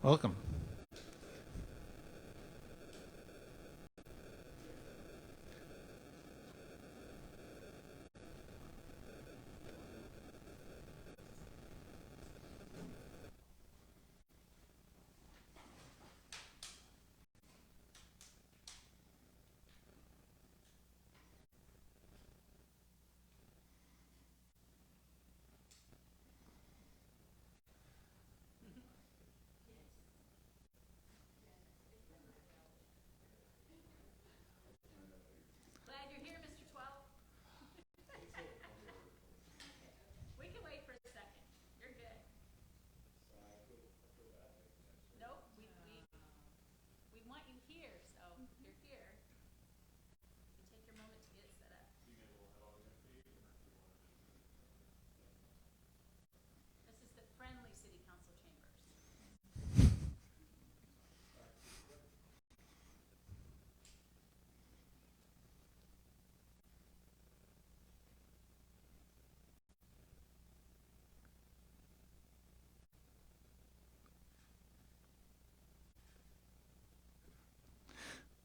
Welcome.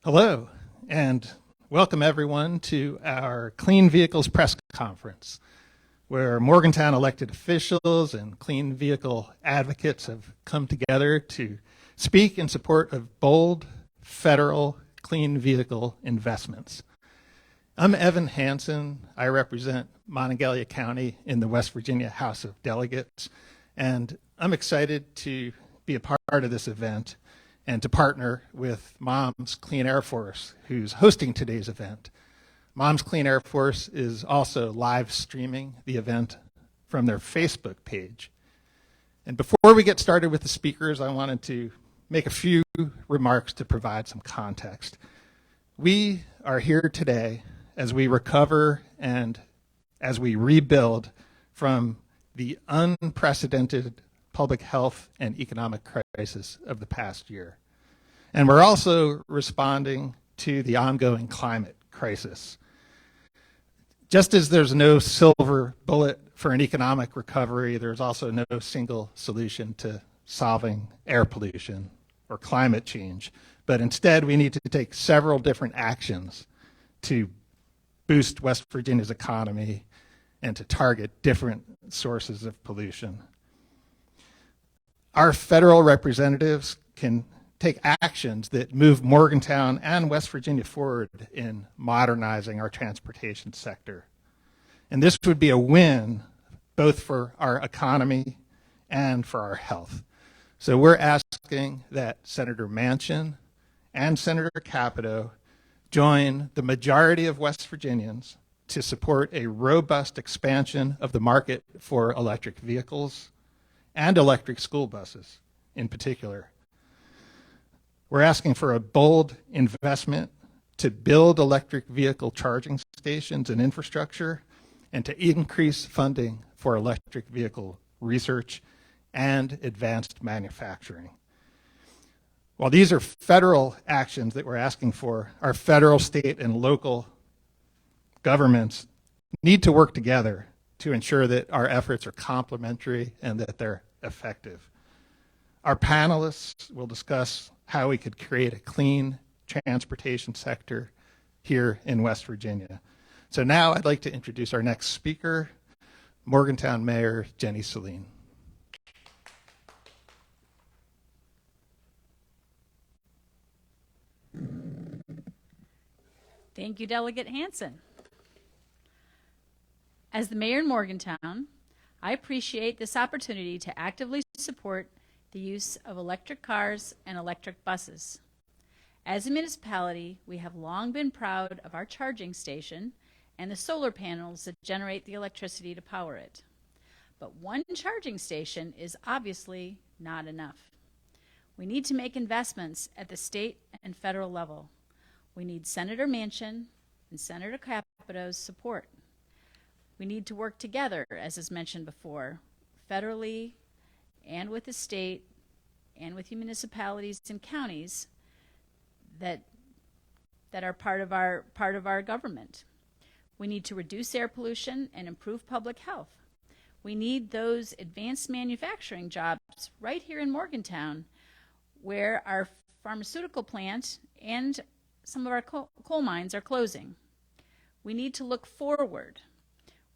Hello, and welcome everyone to our Clean Vehicles Press Conference, where Morgantown elected officials and clean vehicle advocates have come together to speak in support of bold federal clean vehicle investments. I'm Evan Hansen. I represent Monongalia County in the West Virginia House of Delegates, and I'm excited to be a part of this event and to partner with Moms Clean Air Force, who's hosting today's event. Moms Clean Air Force is also live streaming the event from their Facebook page. And before we get started with the speakers, I wanted to make a few remarks to provide some context. We are here today as we recover and as we rebuild from the unprecedented public health and economic crisis of the past year. And we're also responding to the ongoing climate crisis. Just as there's no silver bullet for an economic recovery, there's also no single solution to solving air pollution or climate change. But instead, we need to take several different actions to boost West Virginia's economy and to target different sources of pollution. Our federal representatives can take actions that move Morgantown and West Virginia forward in modernizing our transportation sector. And this would be a win both for our economy and for our health. So we're asking that Senator Manchin and Senator Capito join the majority of West Virginians to support a robust expansion of the market for electric vehicles and electric school buses in particular. We're asking for a bold investment to build electric vehicle charging stations and infrastructure and to increase funding for electric vehicle research and advanced manufacturing. While these are federal actions that we're asking for, our federal, state, and local governments need to work together to ensure that our efforts are complementary and that they're effective. Our panelists will discuss how we could create a clean transportation sector here in West Virginia. So now I'd like to introduce our next speaker, Morgantown Mayor Jenny Selin. Thank you, Delegate Hansen. As the mayor in Morgantown, I appreciate this opportunity to actively support the use of electric cars and electric buses. As a municipality, we have long been proud of our charging station and the solar panels that generate the electricity to power it. But one charging station is obviously not enough. We need to make investments at the state and federal level. We need Senator Manchin and Senator Capito's support. We need to work together, as is mentioned before, federally and with the state and with the municipalities and counties that are part of our government. We need to reduce air pollution and improve public health. We need those advanced manufacturing jobs right here in Morgantown where our pharmaceutical plant and some of our coal mines are closing. We need to look forward.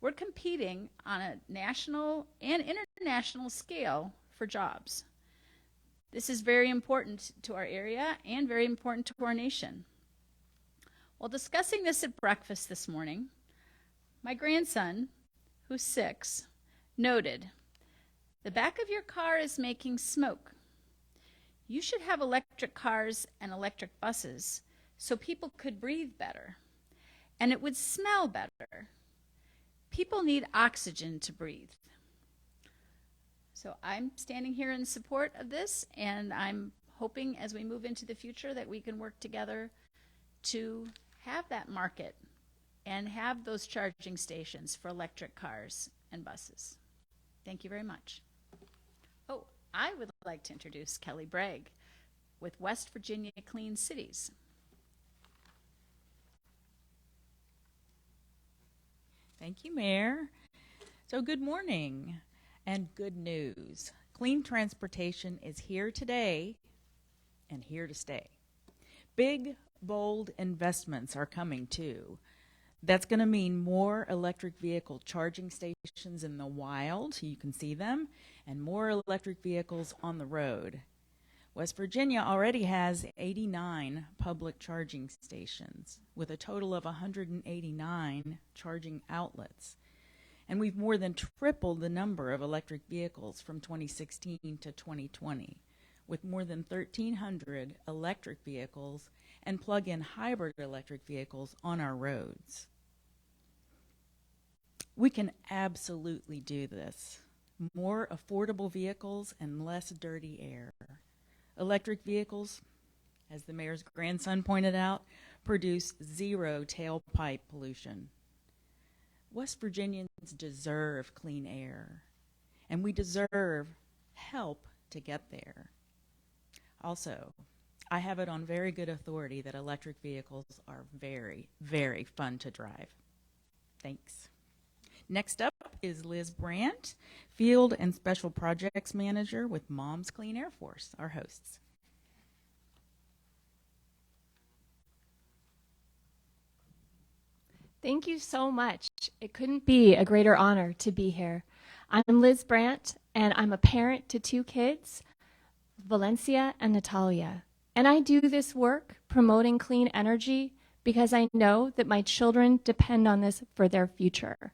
We're competing on a national and international scale for jobs. This is very important to our area and very important to our nation. While discussing this at breakfast this morning, my grandson, who's 6, noted, "The back of your car is making smoke. You should have electric cars and electric buses so people could breathe better, and it would smell better. People need oxygen to breathe." So I'm standing here in support of this, and I'm hoping as we move into the future that we can work together to have that market and have those charging stations for electric cars and buses. Thank you very much. Oh, I would like to introduce Kelly Bragg with West Virginia Clean Cities. Thank you, Mayor. So good morning and good news. Clean transportation is here today and here to stay. Big, bold investments are coming too. That's going to mean more electric vehicle charging stations in the wild, so you can see them, and more electric vehicles on the road. West Virginia already has 89 public charging stations with a total of 189 charging outlets. And we've more than tripled the number of electric vehicles from 2016 to 2020, with more than 1,300 electric vehicles and plug-in hybrid electric vehicles on our roads. We can absolutely do this. More affordable vehicles and less dirty air. Electric vehicles, as the mayor's grandson pointed out, produce 0 tailpipe pollution. West Virginians deserve clean air, and we deserve help to get there. Also, I have it on very good authority that electric vehicles are very, very fun to drive. Thanks. Next up is Liz Brandt, Field and Special Projects Manager with Mom's Clean Air Force, our hosts. Thank you so much. It couldn't be a greater honor to be here. I'm Liz Brandt, and I'm a parent to 2 kids, Valencia and Natalia. And I do this work promoting clean energy because I know that my children depend on this for their future.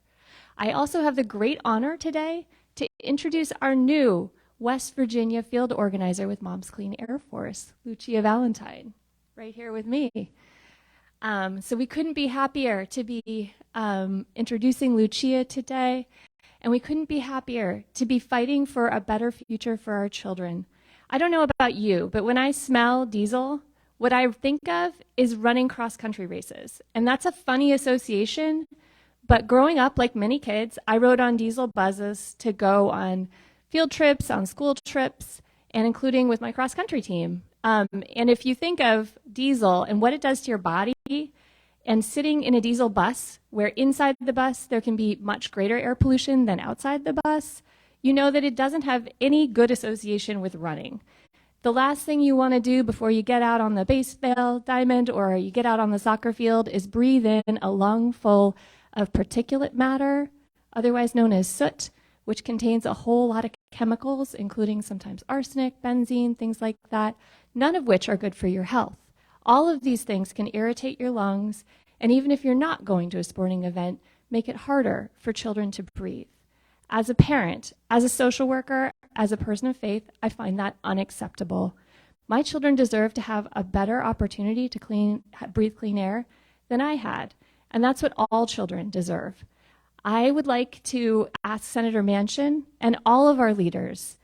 I also have the great honor today to introduce our new West Virginia field organizer with Mom's Clean Air Force, Lucia Valentine, right here with me. So we couldn't be happier to be introducing Lucia today, and we couldn't be happier to be fighting for a better future for our children. I don't know about you, but when I smell diesel, what I think of is running cross-country races. And that's a funny association, but growing up, like many kids, I rode on diesel buses to go on field trips, on school trips, and including with my cross-country team. And if you think of diesel and what it does to your body, and sitting in a diesel bus, where inside the bus there can be much greater air pollution than outside the bus, you know that it doesn't have any good association with running. The last thing you want to do before you get out on the baseball diamond or you get out on the soccer field is breathe in a lung full of particulate matter, otherwise known as soot, which contains a whole lot of chemicals, including sometimes arsenic, benzene, things like that, none of which are good for your health. All of these things can irritate your lungs, and even if you're not going to a sporting event, make it harder for children to breathe. As a parent, as a social worker, as a person of faith, I find that unacceptable. My children deserve to have a better opportunity to breathe clean air than I had, and that's what all children deserve. I would like to ask Senator Manchin and all of our leaders,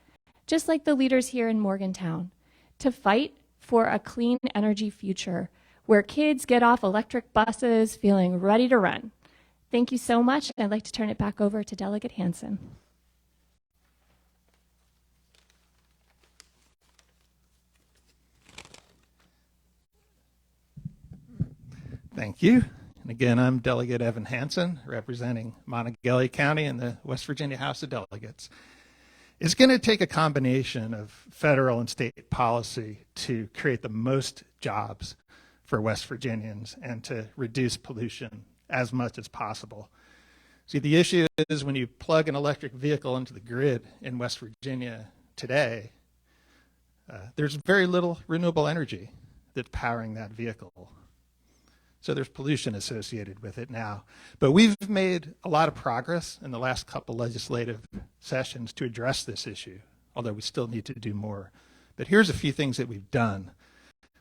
just like the leaders here in Morgantown, to fight for a clean energy future where kids get off electric buses feeling ready to run. Thank you so much. I'd like to turn it back over to Delegate Hansen. Thank you. And again, I'm Delegate Evan Hansen, representing Montague County in the West Virginia House of Delegates. It's going to take a combination of federal and state policy to create the most jobs for West Virginians and to reduce pollution as much as possible. See, the issue is when you plug an electric vehicle into the grid in West Virginia today, there's very little renewable energy that's powering that vehicle. So there's pollution associated with it now. But we've made a lot of progress in the last couple legislative sessions to address this issue, although we still need to do more. But here's a few things that we've done.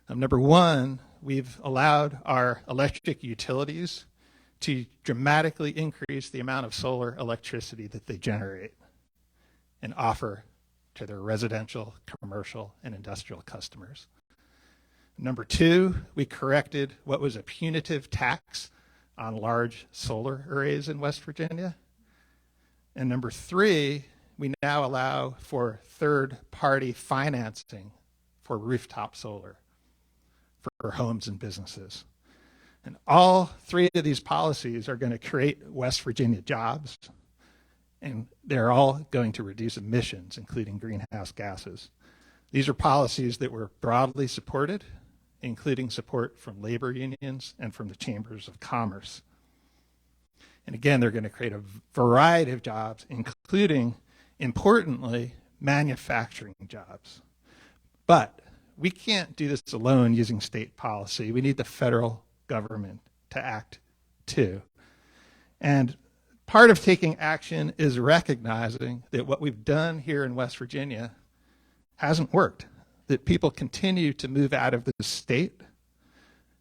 Number one, we've allowed our electric utilities to dramatically increase the amount of solar electricity that they generate and offer to their residential, commercial, and industrial customers. Number two, we corrected what was a punitive tax on large solar arrays in West Virginia. And number three, we now allow for third-party financing for rooftop solar for homes and businesses. And all three of these policies are going to create West Virginia jobs, and they're all going to reduce emissions, including greenhouse gases. These are policies that were broadly supported, including support from labor unions and from the chambers of commerce. And again, they're going to create a variety of jobs, including, importantly, manufacturing jobs. But we can't do this alone using state policy. We need the federal government to act too. And part of taking action is recognizing that what we've done here in West Virginia hasn't worked, that people continue to move out of the state,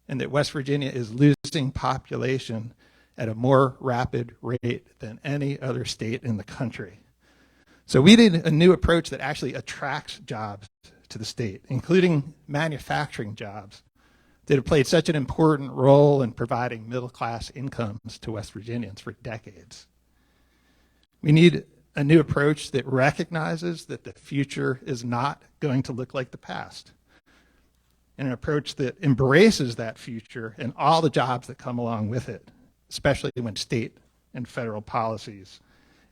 and that West Virginia is losing population at a more rapid rate than any other state in the country. So we need a new approach that actually attracts jobs to the state, including manufacturing jobs that have played such an important role in providing middle-class incomes to West Virginians for decades. We need a new approach that recognizes that the future is not going to look like the past, and an approach that embraces that future and all the jobs that come along with it, especially when state and federal policies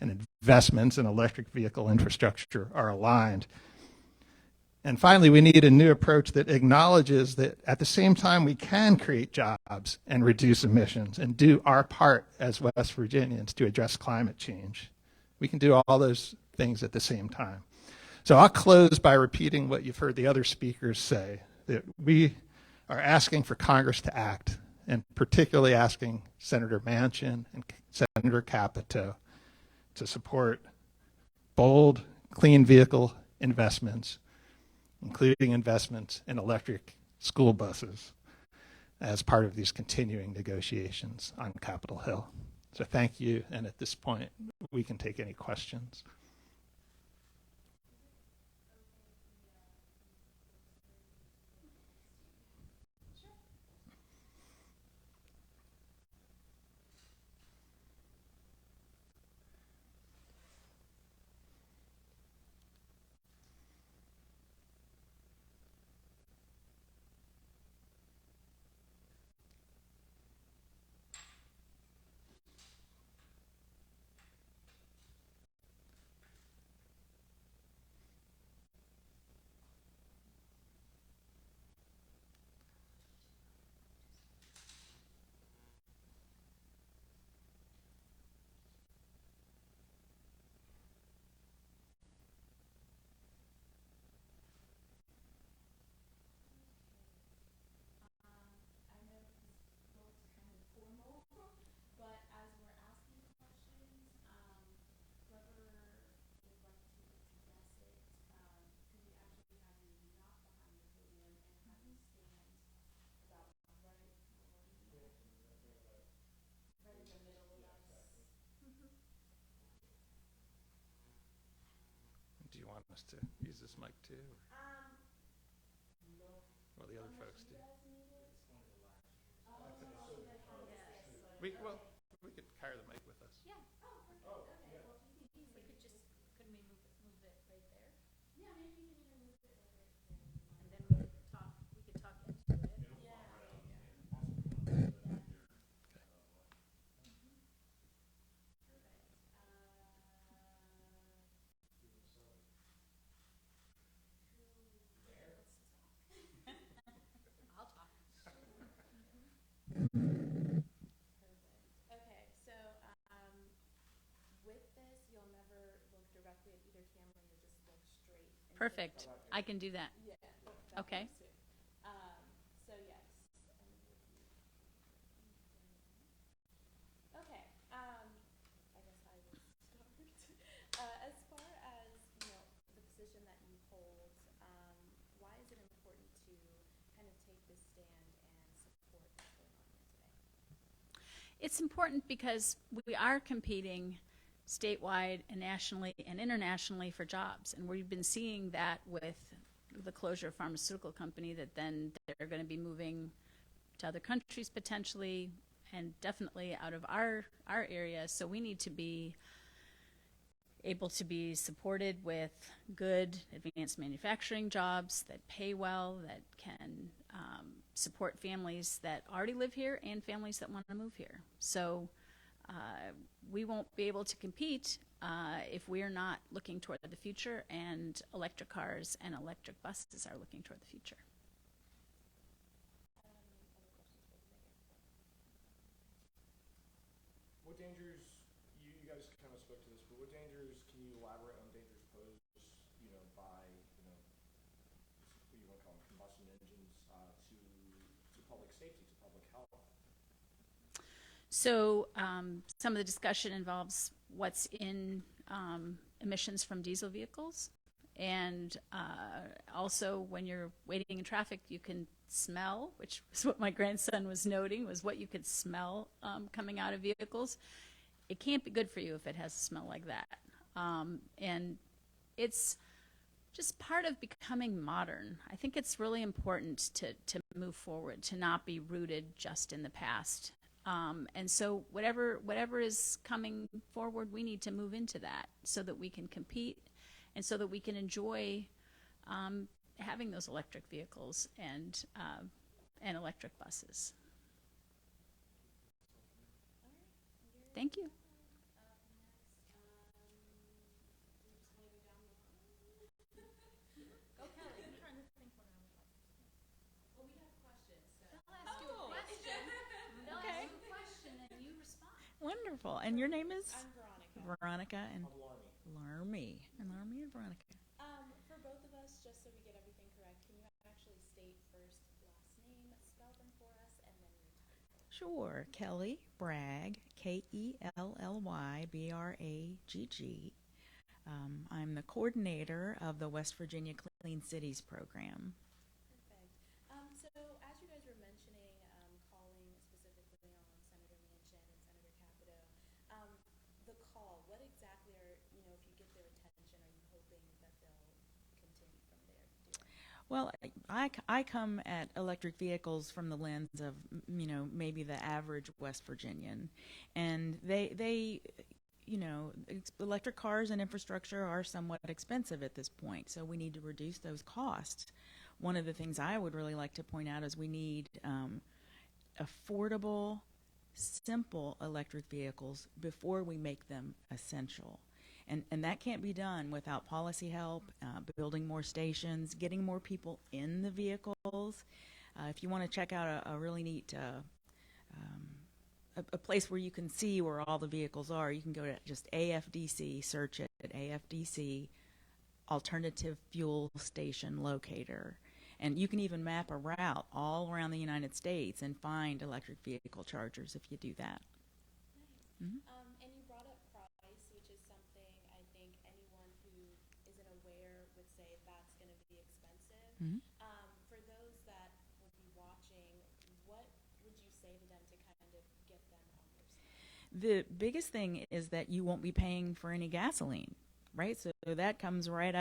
and investments in electric vehicle infrastructure are aligned. And finally, we need a new approach that acknowledges that at the same time we can create jobs and reduce emissions and do our part as West Virginians to address climate change. We can do all those things at the same time. So I'll close by repeating what you've heard the other speakers say, that we are asking for Congress to act, and particularly asking Senator Manchin and Senator Capito to support bold, clean vehicle investments, including investments in electric school buses as part of these continuing negotiations on Capitol Hill. So thank you, and at this point, we can take any questions. Do you want us to use this mic too? Or the other folks do? We could carry the mic with us. Yeah. Oh, perfect. Okay. Well, if you think we could just, couldn't we move it right there? Yeah, maybe you can even move it like right there. And then we could talk into it. Yeah. Perfect. I can do that. Okay. So yes. Okay. I guess I will start. As far as the position that you hold, why is it important to kind of take this stand and support what's going on here today? It's important because we are competing statewide and nationally and internationally for jobs. And we've been seeing that with the closure of pharmaceutical company, that then they're going to be moving to other countries potentially, and definitely out of our area. So we need to be able to be supported with good advanced manufacturing jobs that pay well, that can support families that already live here and families that want to move here. So we won't be able to compete if we're not looking toward the future, and electric cars and electric buses are looking toward the future. What dangers, you guys kind of spoke to this, but what dangers, can you elaborate on dangers posed, by, what you want to call them, combustion engines, to public safety, to public health? So some of the discussion involves what's in emissions from diesel vehicles. And also when you're waiting in traffic, you can smell, which is what my grandson was noting, was what you could smell coming out of vehicles. It can't be good for you if it has a smell like that. And it's just part of becoming modern. I think it's really important to move forward, to not be rooted just in the past. And so whatever is coming forward, we need to move into that so that we can compete and so that we can enjoy having those electric vehicles and electric buses. Thank you. Wonderful. And your name is? I'm Veronica. Veronica and I'm Larmy. Larmy and Veronica. For both of us, just so we get everything correct, can you actually state first last name, spell them for us, and then your title? Sure. Kelly Bragg, KELLYBRAGG. I'm the coordinator of the West Virginia Clean Cities program. Perfect. So as you guys were mentioning, calling specifically on Senator Manchin and Senator Capito, the call, what exactly are, if you get their attention, are you hoping that they'll continue from there doing? Well, I come at electric vehicles from the lens of, maybe the average West Virginian. And they electric cars and infrastructure are somewhat expensive at this point, so we need to reduce those costs. One of the things I would really like to point out is we need affordable, simple electric vehicles before we make them essential. And that can't be done without policy help, building more stations, getting more people in the vehicles. If you want to check out a really neat a place where you can see where all the vehicles are, you can go to just AFDC, search it at AFDC, Alternative Fuel Station Locator. And you can even map a route all around the United States and find electric vehicle chargers if you do that. Nice. Mm-hmm. And you brought up price, which is something I think anyone who isn't aware would say that's going to be expensive. Mm-hmm. For those that will be watching, what would you say to them to kind of get them on your side? The biggest thing is that you won't be paying for any gasoline, right? So that comes right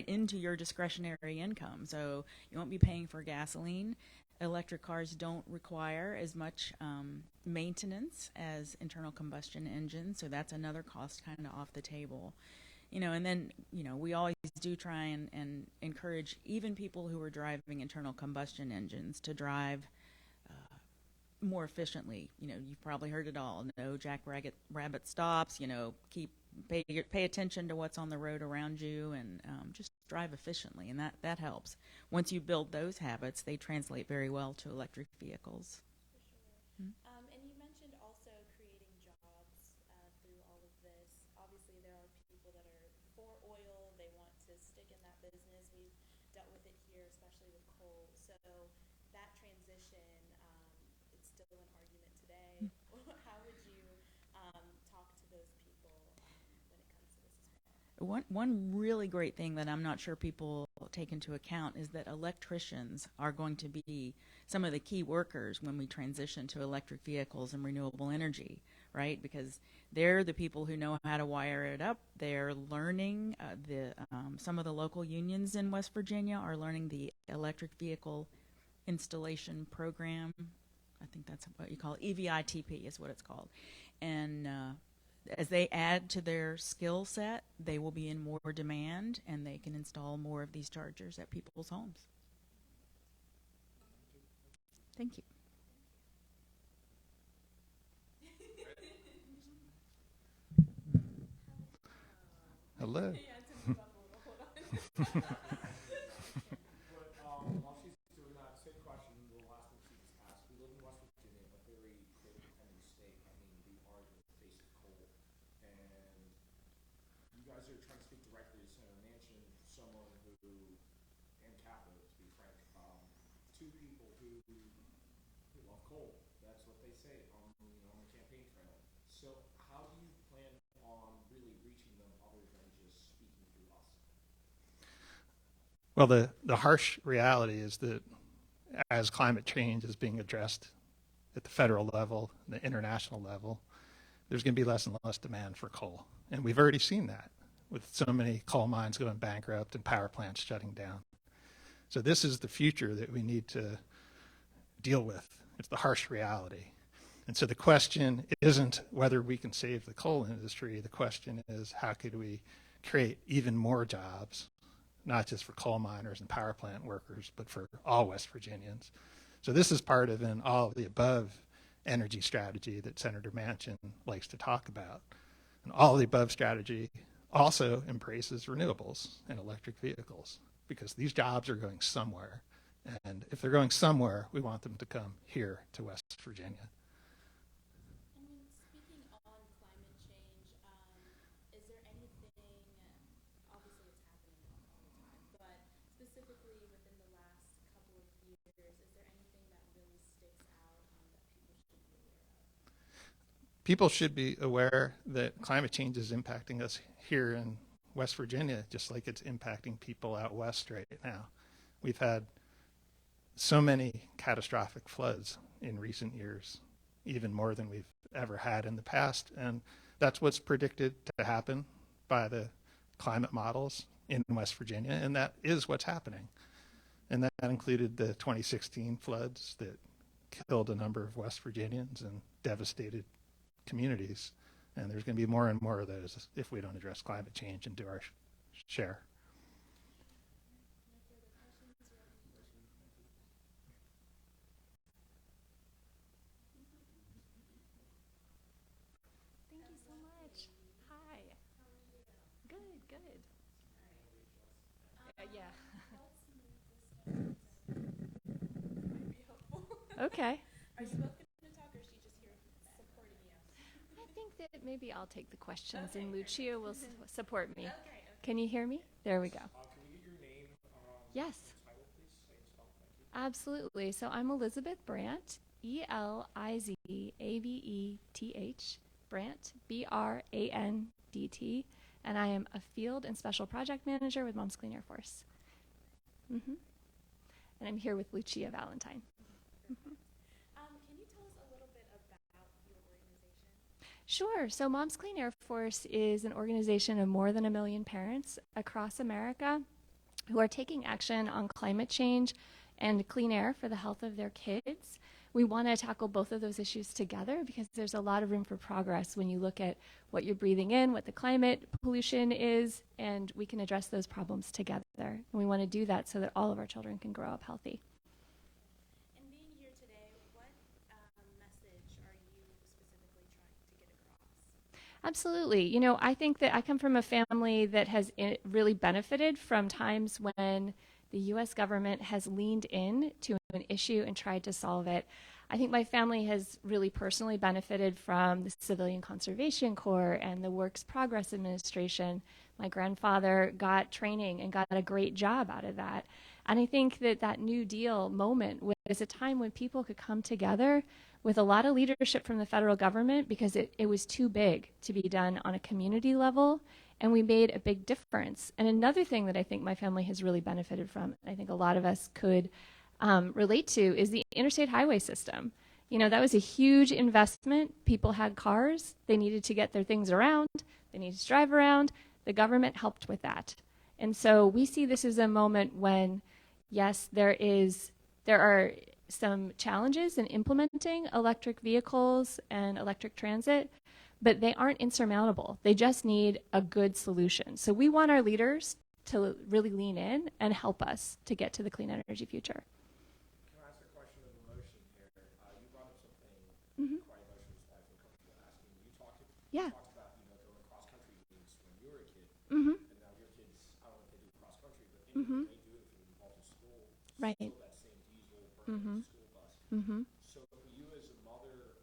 into your discretionary income. So you won't be paying for gasoline. Electric cars don't require as much maintenance as internal combustion engines, so that's another cost kind of off the table. And then, we always do try and encourage even people who are driving internal combustion engines to drive more efficiently. You've probably heard it all. No jackrabbit stops. Pay attention to what's on the road around you, and just drive efficiently, and that helps. Once you build those habits, they translate very well to electric vehicles. For sure. Mm-hmm. And you mentioned also creating jobs through all of this. Obviously, there are people that are for oil. They want to stick in that business. We've dealt with it here, especially with coal. So that transition, it's still an argument today. How would you talk to those people when it comes to this as well? One really great thing that I'm not sure people take into account is that electricians are going to be some of the key workers when we transition to electric vehicles and renewable energy, right? Because they're the people who know how to wire it up. They're learning some of the local unions in West Virginia are learning the electric vehicle installation program. I think that's what you call it. EVITP is what it's called. And as they add to their skill set, they will be in more demand, and they can install more of these chargers at people's homes. Thank you. Hello. But while she's doing that, same question, the last one she just asked. We live in West Virginia, a very coal-dependent state. I mean, we are the face of coal. And you guys are trying to speak directly to Senator Manchin, someone who, and Capito, to be frank, two people who love coal. That's what they say on on the campaign trail. So how do you plan on really reaching them other than just speaking through us? Well, the harsh reality is that as climate change is being addressed at the federal level, the international level, there's going to be less and less demand for coal. And we've already seen that with so many coal mines going bankrupt and power plants shutting down. So this is the future that we need to deal with. It's the harsh reality. And so the question isn't whether we can save the coal industry. The question is, how could we create even more jobs, not just for coal miners and power plant workers, but for all West Virginians. So this is part of an all of the above energy strategy that Senator Manchin likes to talk about. And all of the above strategy also embraces renewables and electric vehicles, because these jobs are going somewhere. And if they're going somewhere, we want them to come here to West Virginia. And then speaking on climate change, is there anything, obviously it's happening all the time, but specifically within the last couple of years, is there anything that really sticks out that people should be aware of? People should be aware that climate change is impacting us here in West Virginia, just like it's impacting people out west right now. We've had so many catastrophic floods in recent years, even more than we've ever had in the past. And that's what's predicted to happen by the climate models in West Virginia. And that is what's happening. And that included the 2016 floods that killed a number of West Virginians and devastated communities. And there's going to be more and more of those if we don't address climate change and do our share. Thank you so much. Hi. Good, good. Yeah. Okay. Are you both going to talk, or is she just here supporting you? I think that maybe I'll take the questions and Lucia will support me. Okay. Can you hear me? There we go. Can we get your name Yes, and title, please? Say and spell. Thank you. absolutely. So I'm Elizabeth Brandt, Elizabeth, Brandt, Brandt, and I am a field and special project manager with Moms Clean Air Force. And I'm here with Lucia Valentine. Can you tell us a little bit about your organization? Sure. So Moms Clean Air Force is an organization of more than 1 million parents across America who are taking action on climate change and clean air for the health of their kids. We want to tackle both of those issues together because there's a lot of room for progress when you look at what you're breathing in, what the climate pollution is, and we can address those problems together. And we want to do that so that all of our children can grow up healthy. And being here today, what message are you specifically trying to get across? Absolutely. You know, I think that I come from a family that has really benefited from times when the U.S. government has leaned in to an issue and tried to solve it. I think my family has really personally benefited from the Civilian Conservation Corps and the Works Progress Administration. My grandfather got training and got a great job out of that. And I think that that New Deal moment was a time when people could come together with a lot of leadership from the federal government because it was too big to be done on a community level, and we made a big difference. And another thing that I think my family has really benefited from, I think a lot of us could relate to, is the interstate highway system. You know, that was a huge investment. People had cars. They needed to get their things around. They needed to drive around. The government helped with that. And so we see this as a moment when, yes, there are some challenges in implementing electric vehicles and electric transit, but they aren't insurmountable. They just need a good solution. So we want our leaders to really lean in and help us to get to the clean energy future. Can I ask a question of emotion here? You brought up something quite emotional, so I feel comfortable asking. You talked about, you know, going cross-country meetings when you were a kid, and now your kids, I don't know if they do cross-country, but anyway, they do it if you're involved in school. Right. Still that same diesel burning school bus. So for you as a mother,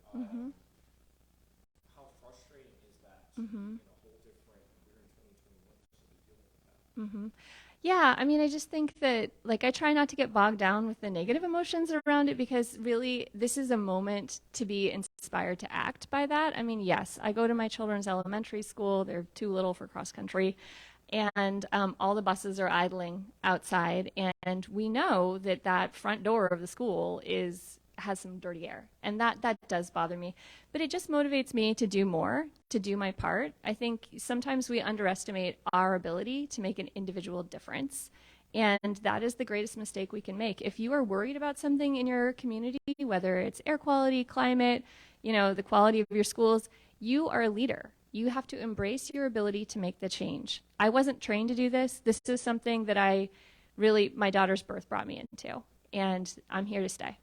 how frustrating is that to be in a whole different, we're in 2021, so we deal with that? Yeah, I mean, I just think that, like, I try not to get bogged down with the negative emotions around it because really this is a moment to be inspired to act by that. I mean, yes, I go to my children's elementary school. They're too little for cross country. And all the buses are idling outside. And we know that that front door of the school has some dirty air. And that does bother me. But it just motivates me to do more, to do my part. I think sometimes we underestimate our ability to make an individual difference. And that is the greatest mistake we can make. If you are worried about something in your community, whether it's air quality, climate, you know, the quality of your schools, you are a leader. You have to embrace your ability to make the change. I wasn't trained to do this. This is something that my daughter's birth brought me into. And I'm here to stay.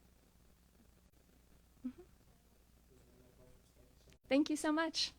Thank you so much.